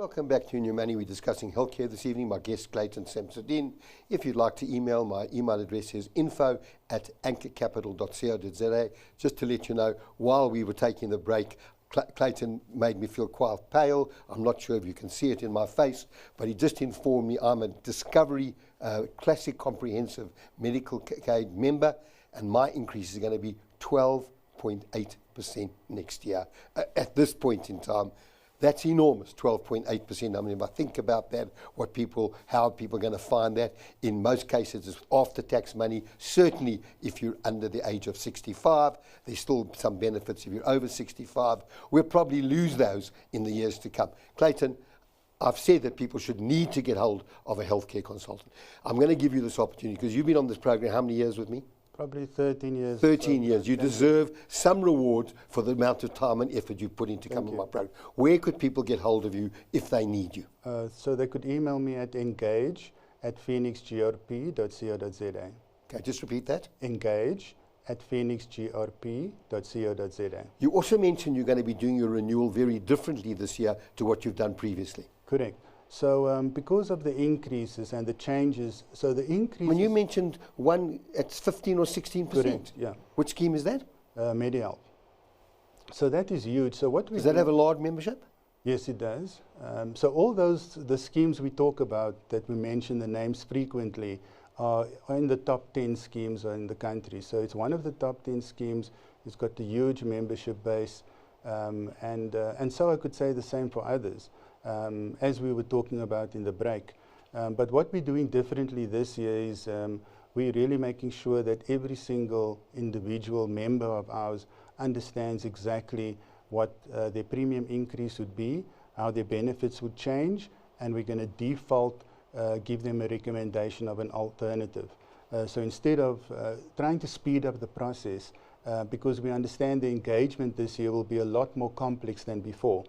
Welcome back to New Money. We're discussing healthcare this evening. My guest, Clayton Samsudeen. If you'd like to email, my email address is info@anchorcapital.co.za. Just to let you know, while we were taking the break, Clayton made me feel quite pale. I'm not sure if you can see it in my face, but he just informed me I'm a Discovery Classic Comprehensive Medical Aid member, and my increase is going to be 12.8% next year. At this point in time, that's enormous, 12.8%. I mean, if I think about that, how people are going to find that, in most cases it's after-tax money. Certainly if you're under the age of 65, there's still some benefits if you're over 65. We'll probably lose those in the years to come. Clayton, I've said that people should need to get hold of a healthcare consultant. I'm going to give you this opportunity because you've been on this program how many years with me? Probably 13 years. 13 years. You deserve some reward for the amount of time and effort you put into coming on my program. Where could people get hold of you if they need you? So they could email me at engage@phoenixgrp.co.za. Okay, just repeat that. Engage@phoenixgrp.co.za. You also mentioned you're going to be doing your renewal very differently this year to what you've done previously. Correct. So because of the increases and the changes, so the increases... When you mentioned one, it's 15 or 16%. Correct, yeah. Which scheme is that? MediHealth. So that is huge. So what does that have a large membership? Yes, it does. So all the schemes we talk about that we mention the names frequently are in the top 10 schemes in the country. So it's one of the top 10 schemes. It's got a huge membership base. And so I could say the same for others. As we were talking about in the break. But what we're doing differently this year is we're really making sure that every single individual member of ours understands exactly what their premium increase would be, how their benefits would change, and we're going to default give them a recommendation of an alternative. So instead of trying to speed up the process, because we understand the engagement this year will be a lot more complex than before.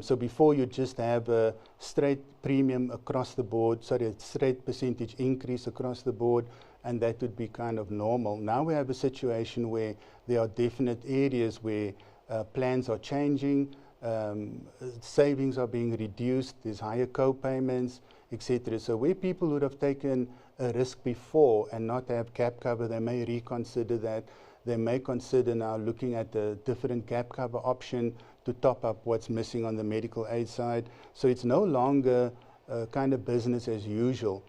So before you just have a straight premium across the board, a straight percentage increase across the board, and that would be kind of normal. Now we have a situation where there are definite areas where plans are changing, savings are being reduced, there's higher co-payments, etc. So where people would have taken a risk before and not have gap cover, they may reconsider that. They may consider now looking at a different gap cover option to top up what's missing on the medical aid side. So it's no longer kind of business as usual.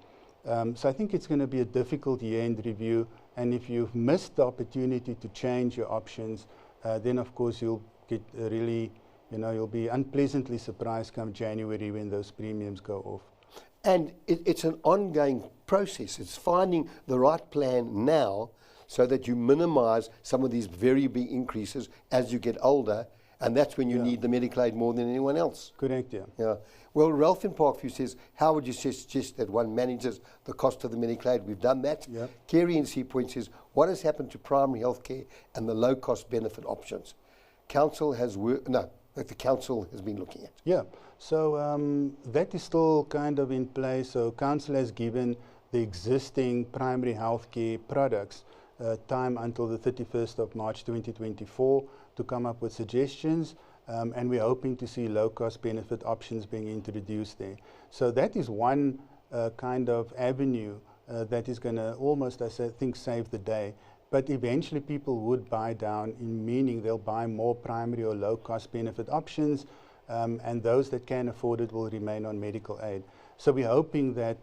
So I think it's going to be a difficult year-end review. And if you've missed the opportunity to change your options, then of course you'll get really, you'll be unpleasantly surprised come January when those premiums go off. And it's an ongoing process. It's finding the right plan now so that you minimize some of these very big increases as you get older, and that's when you need the medical aid more than anyone else. Correct, yeah. Yeah. Well, Ralph in Parkview says, how would you suggest that one manages the cost of the medical aid? We've done that. Yeah. Kerry in Sea Point says, what has happened to primary health care and the low-cost benefit options? Council has that the council has been looking at. Yeah, so that is still kind of in place. So council has given the existing primary health care products time until the 31st of March 2024 to come up with suggestions, and we're hoping to see low-cost benefit options being introduced there. So that is one kind of avenue that is going to almost, I think, save the day. But eventually people would buy down, meaning they'll buy more primary or low-cost benefit options, and those that can afford it will remain on medical aid. So we're hoping that,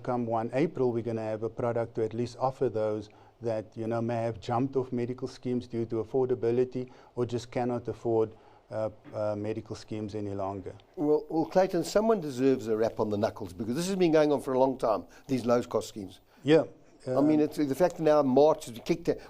come 1 April, we're going to have a product to at least offer those that may have jumped off medical schemes due to affordability or just cannot afford medical schemes any longer. Well, Clayton, someone deserves a rap on the knuckles because this has been going on for a long time, these low-cost schemes. Yeah. I mean, it's the fact that now March,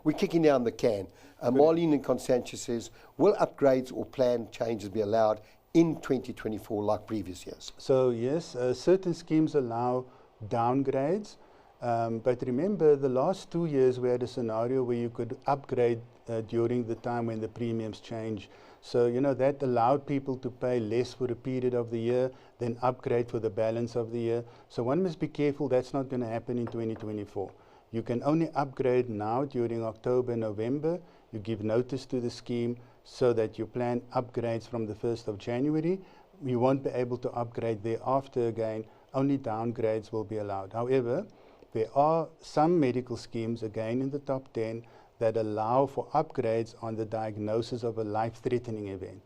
we're kicking down the can. Marlene in Constantia says, will upgrades or plan changes be allowed in 2024 like previous years? So yes, certain schemes allow downgrades. But remember, the last 2 years we had a scenario where you could upgrade during the time when the premiums change. So, that allowed people to pay less for a period of the year, then upgrade for the balance of the year. So one must be careful that's not going to happen in 2024. You can only upgrade now during October, November. You give notice to the scheme so that you plan upgrades from the 1st of January. you won't be able to upgrade thereafter again. Only downgrades will be allowed. However, there are some medical schemes, again in the top 10, that allow for upgrades on the diagnosis of a life-threatening event.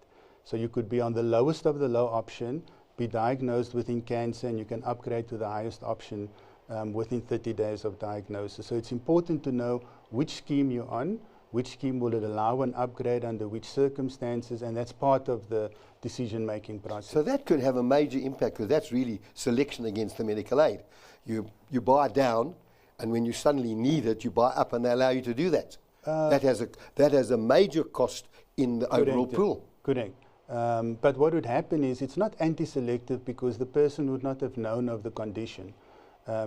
So you could be on the lowest of the low option, be diagnosed within cancer, and you can upgrade to the highest option within 30 days of diagnosis. So it's important to know which scheme you're on, which scheme will it allow an upgrade under which circumstances, and that's part of the decision-making process. So that could have a major impact, because that's really selection against the medical aid. You buy down, and when you suddenly need it, you buy up, and they allow you to do that. That has a major cost in the overall pool. Correct. But what would happen is it's not anti-selective because the person would not have known of the condition.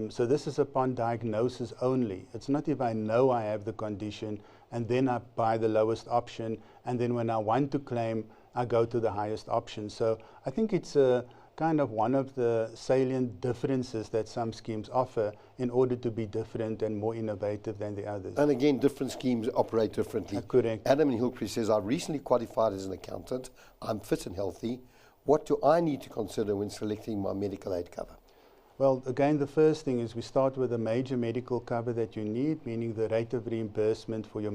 So this is upon diagnosis only. It's not if I know I have the condition and then I buy the lowest option, and then when I want to claim, I go to the highest option. So I think it's kind of one of the salient differences that some schemes offer in order to be different and more innovative than the others. And again, different schemes operate differently. Correct. Adam in Hillcrest says, I recently qualified as an accountant. I'm fit and healthy. What do I need to consider when selecting my medical aid cover? Well, again, the first thing is we start with a major medical cover that you need, meaning the rate of reimbursement for your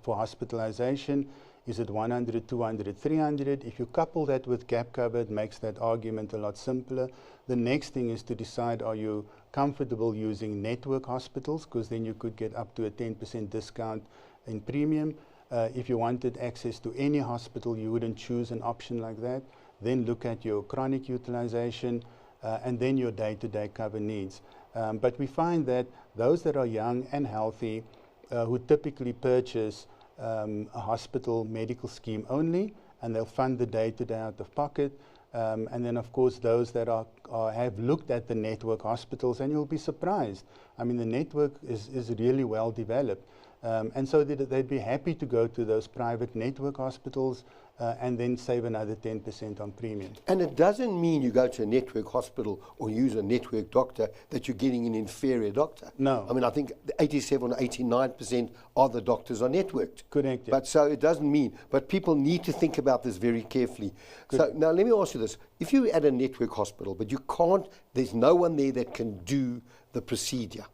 for hospitalization. Is it 100, 200, 300? If you couple that with gap cover, it makes that argument a lot simpler. The next thing is to decide, are you comfortable using network hospitals? Because then you could get up to a 10% discount in premium. If you wanted access to any hospital, you wouldn't choose an option like that. Then look at your chronic utilization, and then your day-to-day cover needs. But we find that those that are young and healthy, who typically purchase a hospital medical scheme only, and they'll fund the day-to-day out of pocket. And then, of course, those that have looked at the network hospitals, and you'll be surprised. I mean, the network is really well developed. And so they'd be happy to go to those private network hospitals and then save another 10% on premium. And it doesn't mean you go to a network hospital or use a network doctor that you're getting an inferior doctor. No. I mean, I think 87 or 89% of the doctors are networked. Correct. Yeah. But so it doesn't mean, but people need to think about this very carefully. So now let me ask you this. If you're at a network hospital, but you can't, there's no one there that can do the procedure.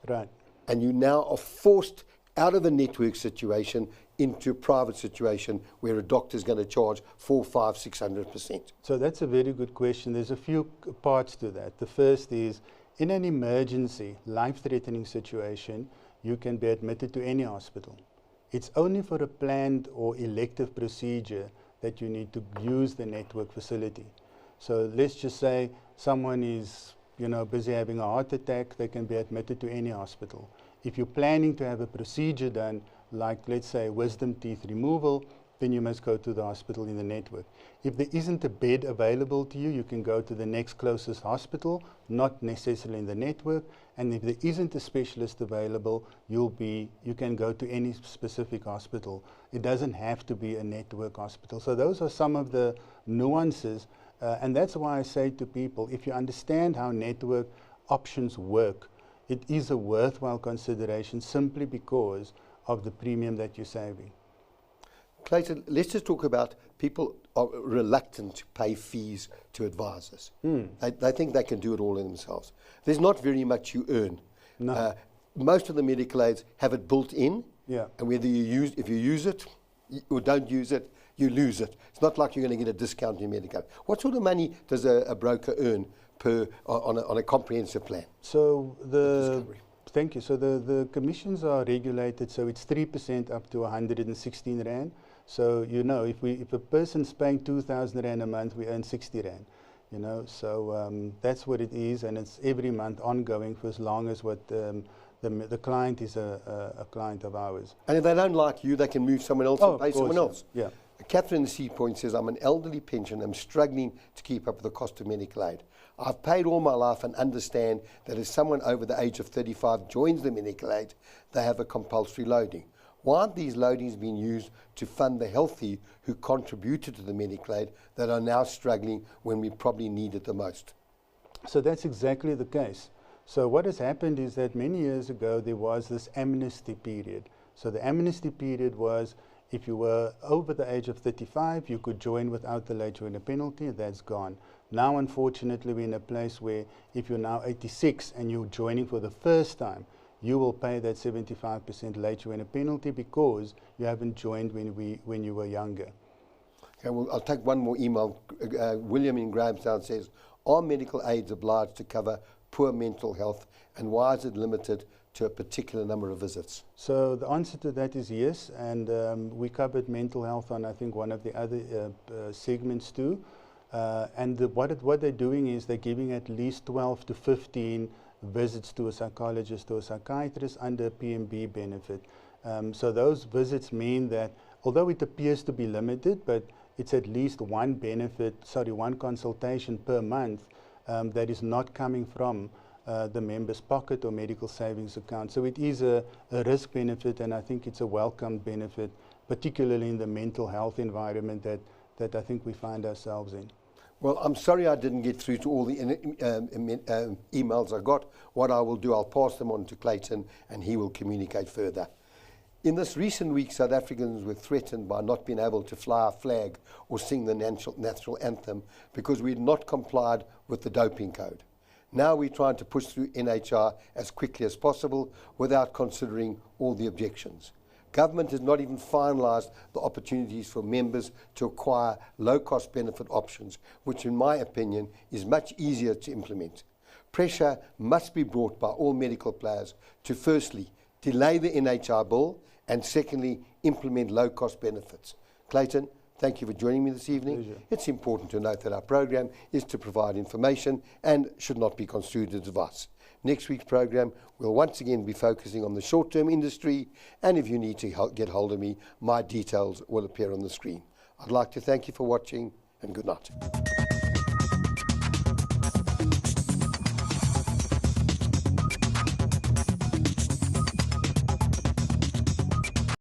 Right. And you now are forced out of a network situation into a private situation where a doctor is going to charge 400, 500, 600%. So that's a very good question. There's a few parts to that. The first is, in an emergency, life-threatening situation, you can be admitted to any hospital. It's only for a planned or elective procedure that you need to use the network facility. So let's just say someone is, busy having a heart attack, they can be admitted to any hospital. If you're planning to have a procedure done, like let's say wisdom teeth removal, then you must go to the hospital in the network. If there isn't a bed available to you, you can go to the next closest hospital, not necessarily in the network. And if there isn't a specialist available, you can go to any specific hospital. It doesn't have to be a network hospital. So those are some of the nuances. And that's why I say to people, if you understand how network options work, it is a worthwhile consideration simply because of the premium that you're saving. Clayton, let's just talk about people are reluctant to pay fees to advisors. They think they can do it all in themselves. There's not very much you earn. No. Most of the medical aids have it built in, Yeah. and if you use it or don't use it, you lose it. It's not like you're going to get a discount in your medical aid. What sort of money does a broker earn on a comprehensive plan? So thank you. So the commissions are regulated, so it's 3% up to 116 Rand. So if a person's paying 2,000 Rand a month, we earn 60 Rand. So that's what it is, and it's every month ongoing for as long as the client is a client of ours. And if they don't like you, they can move someone else and pay someone else. Yeah. Catherine in the Sea Point says, I'm an elderly pensioner. I'm struggling to keep up with the cost of medical aid. I've paid all my life and understand that if someone over the age of 35 joins the medical aid, they have a compulsory loading. Why aren't these loadings being used to fund the healthy who contributed to the medical aid that are now struggling when we probably need it the most? So that's exactly the case. So what has happened is that many years ago there was this amnesty period. So the amnesty period was if you were over the age of 35, you could join without the late joiner penalty. That's gone. Now, unfortunately, we're in a place where if you're now 86 and you're joining for the first time, you will pay that 75% late joiner penalty because you haven't joined when you were younger. Okay, well, I'll take one more email. William in Grahamstown says, are medical aids obliged to cover poor mental health, and why is it limited to a particular number of visits? So the answer to that is yes, and we covered mental health on, I think, one of the other segments too. What they're doing is they're giving at least 12 to 15 visits to a psychologist or a psychiatrist under PMB benefit. So those visits mean that, although it appears to be limited, but it's at least one consultation per month that is not coming from the member's pocket or medical savings account. So it is a risk benefit, and I think it's a welcome benefit, particularly in the mental health environment that I think we find ourselves in. Well, I'm sorry I didn't get through to all the emails I got. What I will do, I'll pass them on to Clayton and he will communicate further. In this recent week, South Africans were threatened by not being able to fly a flag or sing the national anthem because we had not complied with the doping code. Now we're trying to push through NHR as quickly as possible without considering all the objections. Government has not even finalised the opportunities for members to acquire low-cost benefit options, which in my opinion is much easier to implement. Pressure must be brought by all medical players to firstly, delay the NHR bill, and secondly, implement low-cost benefits. Clayton, thank you for joining me this evening. Pleasure. It's important to note that our program is to provide information and should not be construed as advice. Next week's program will once again be focusing on the short-term industry, and if you need to get hold of me, my details will appear on the screen. I'd like to thank you for watching, and good night.